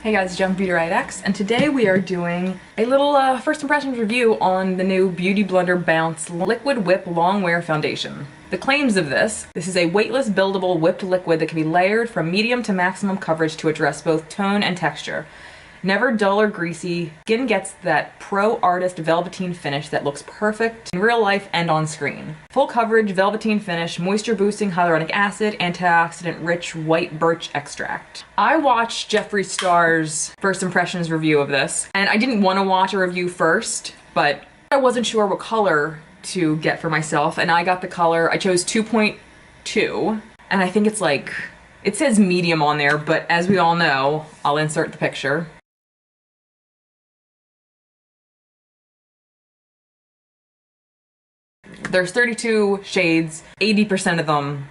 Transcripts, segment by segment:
Hey guys, it's Jem from BeautyBlender, and today we are doing a little first impressions review on the new BeautyBlender Bounce Liquid Whip Long Wear Foundation. The claims of this is a weightless buildable whipped liquid that can be layered from medium to maximum coverage to address both tone and texture. Never dull or greasy, skin gets that pro artist velveteen finish that looks perfect in real life and on screen. Full coverage, velveteen finish, moisture boosting hyaluronic acid, antioxidant rich white birch extract. I watched Jeffree Star's first impressions review of this, and I didn't want to watch a review first, but I wasn't sure what color to get for myself, and I got the color, I chose 2.2, and I think it's like, it says medium on there, but as we all know, I'll insert the picture. There's 32 shades, 80% of them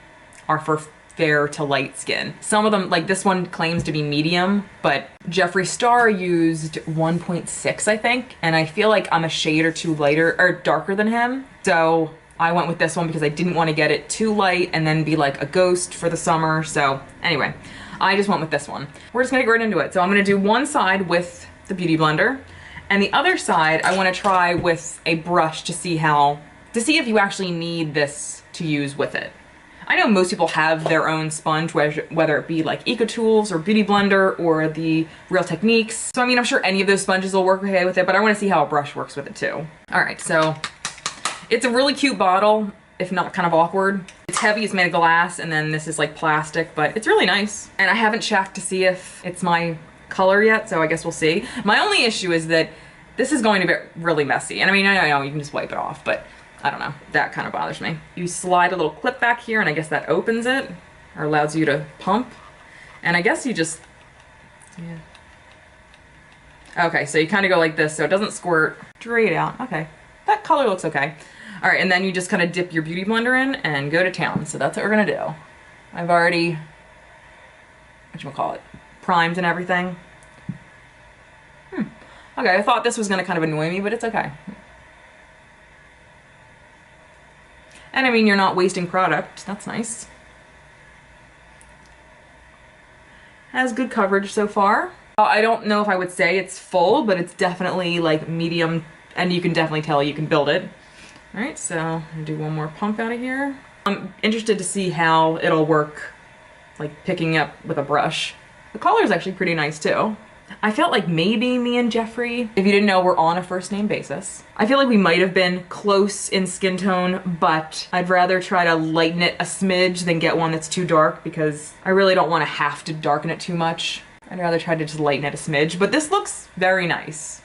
are for fair to light skin. Some of them, like this one claims to be medium, but Jeffree Star used 1.6 I think, and I feel like I'm a shade or two lighter, or darker than him. So I went with this one because I didn't want to get it too light and then be like a ghost for the summer. So anyway, I just went with this one. We're just gonna get right into it. So I'm gonna do one side with the BeautyBlender, and the other side I wanna try with a brush to see if you actually need this to use with it. I know most people have their own sponge, whether it be like EcoTools or BeautyBlender or the Real Techniques. So I mean, I'm sure any of those sponges will work okay with it, but I want to see how a brush works with it too. All right, so it's a really cute bottle, if not kind of awkward. It's heavy, it's made of glass, and then this is like plastic, but it's really nice. And I haven't checked to see if it's my color yet, so I guess we'll see. My only issue is that this is going to be really messy. And I mean, I know you can just wipe it off, but I don't know, that kind of bothers me. You slide a little clip back here and I guess that opens it, or allows you to pump. And I guess you just, yeah. Okay, so you kind of go like this so it doesn't squirt straight out. Okay, that color looks okay. All right, and then you just kind of dip your BeautyBlender in and go to town. So that's what we're gonna do. I've already, whatchamacallit, primed and everything. Okay, I thought this was gonna kind of annoy me, but it's okay. And I mean, you're not wasting product. That's nice. Has good coverage so far. I don't know if I would say it's full, but it's definitely like medium, and you can definitely tell you can build it. All right, so I'm gonna do one more pump out of here. I'm interested to see how it'll work, like picking up with a brush. The color is actually pretty nice too. I felt like maybe me and Jeffree, if you didn't know, we're on a first name basis. I feel like we might have been close in skin tone, but I'd rather try to lighten it a smidge than get one that's too dark, because I really don't want to have to darken it too much. I'd rather try to just lighten it a smidge, but this looks very nice.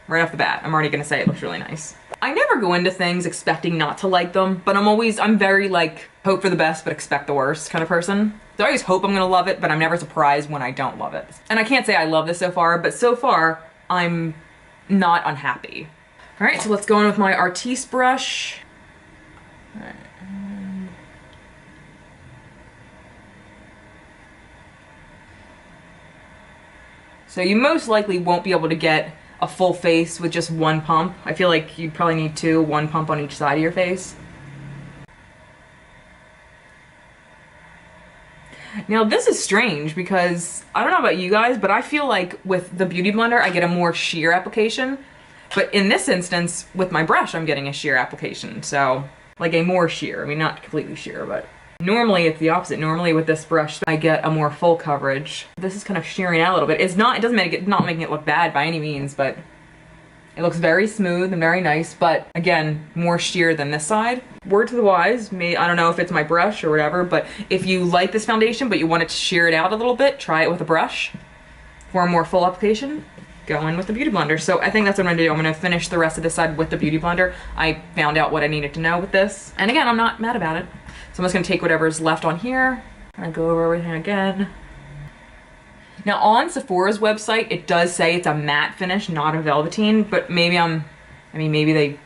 Right off the bat, I'm already gonna say it looks really nice. I never go into things expecting not to like them, but I'm very like, hope for the best but expect the worst kind of person. So I always hope I'm gonna love it, but I'm never surprised when I don't love it. And I can't say I love this so far, but so far, I'm not unhappy. All right, so let's go in with my Artiste brush. All right. So you most likely won't be able to get a full face with just one pump. I feel like you probably need one pump on each side of your face. Now this is strange because, I don't know about you guys, but I feel like with the BeautyBlender I get a more sheer application. But in this instance, with my brush, I'm getting a sheer application. So, like a more sheer. I mean, not completely sheer, but normally it's the opposite. Normally with this brush, I get a more full coverage. This is kind of shearing out a little bit. It doesn't make it, not making it look bad by any means, but it looks very smooth and very nice, but again, more sheer than this side. Word to the wise, I don't know if it's my brush or whatever, but if you like this foundation but you want it to sheer it out a little bit, try it with a brush. For a more full application, go in with the BeautyBlender. So I think that's what I'm gonna do. I'm gonna finish the rest of this side with the BeautyBlender. I found out what I needed to know with this. And again, I'm not mad about it. So I'm just gonna take whatever's left on here and go over everything again. Now on Sephora's website, it does say it's a matte finish, not a velveteen, but maybe maybe they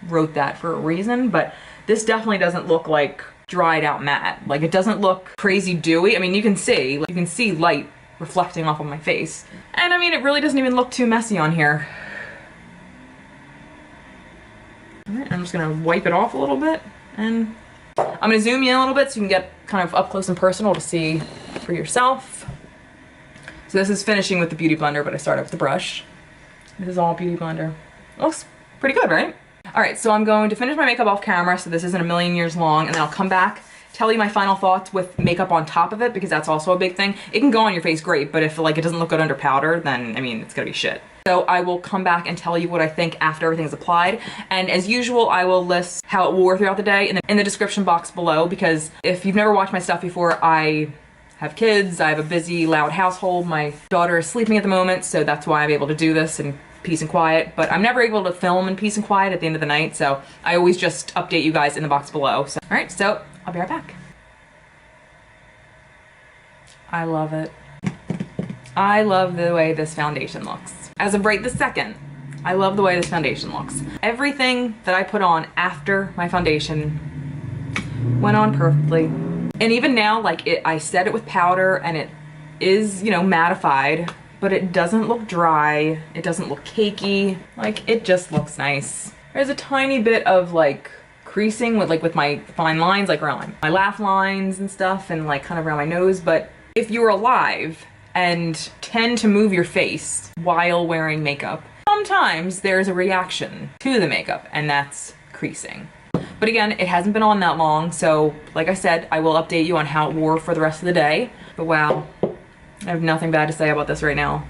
wrote that for a reason, but this definitely doesn't look like dried out matte. Like it doesn't look crazy dewy. I mean, you can see light reflecting off of my face. And I mean, it really doesn't even look too messy on here. All right, I'm just gonna wipe it off a little bit, and I'm gonna zoom in a little bit so you can get kind of up close and personal to see for yourself. So this is finishing with the Beauty Blender, but I started with the brush. This is all Beauty Blender. Looks pretty good, right? All right, so I'm going to finish my makeup off camera, so this isn't a million years long, and then I'll come back, tell you my final thoughts with makeup on top of it, because that's also a big thing. It can go on your face great, but if like it doesn't look good under powder, then I mean, it's gonna be shit. So I will come back and tell you what I think after everything's applied. And as usual, I will list how it wore throughout the day in the description box below, because if you've never watched my stuff before, I have kids, I have a busy, loud household. My daughter is sleeping at the moment, so that's why I'm able to do this in peace and quiet, but I'm never able to film in peace and quiet at the end of the night, so I always just update you guys in the box below. So, all right, so I'll be right back. I love it. I love the way this foundation looks. As of right this second, I love the way this foundation looks. Everything that I put on after my foundation went on perfectly. And even now, like I set it with powder and it is, you know, mattified, but it doesn't look dry. It doesn't look cakey. Like, it just looks nice. There's a tiny bit of like creasing with my fine lines, like around my laugh lines and stuff, and like kind of around my nose. But if you're alive and tend to move your face while wearing makeup, sometimes there's a reaction to the makeup, and that's creasing. But again, it hasn't been on that long, so like I said, I will update you on how it wore for the rest of the day. But wow, I have nothing bad to say about this right now.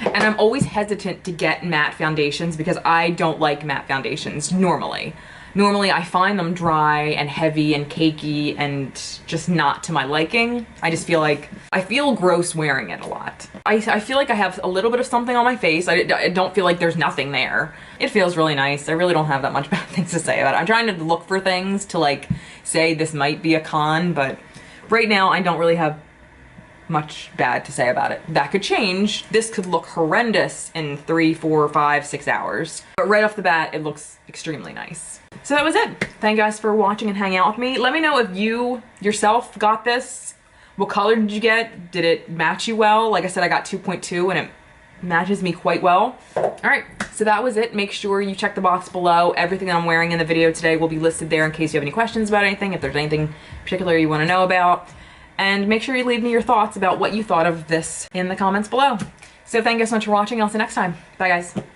And I'm always hesitant to get matte foundations because I don't like matte foundations normally. Normally I find them dry and heavy and cakey and just not to my liking. I just feel like, I feel gross wearing it a lot. I feel like I have a little bit of something on my face. I don't feel like there's nothing there. It feels really nice. I really don't have that much bad things to say about it. I'm trying to look for things to like say this might be a con, but right now I don't really have much bad to say about it. That could change. This could look horrendous in 3, 4, 5, 6 hours. But right off the bat, it looks extremely nice. So that was it. Thank you guys for watching and hanging out with me. Let me know if you yourself got this. What color did you get? Did it match you well? Like I said, I got 2.2 and it matches me quite well. All right, so that was it. Make sure you check the box below. Everything that I'm wearing in the video today will be listed there in case you have any questions about anything, if there's anything particular you want to know about. And make sure you leave me your thoughts about what you thought of this in the comments below. So thank you so much for watching. I'll see you next time. Bye guys.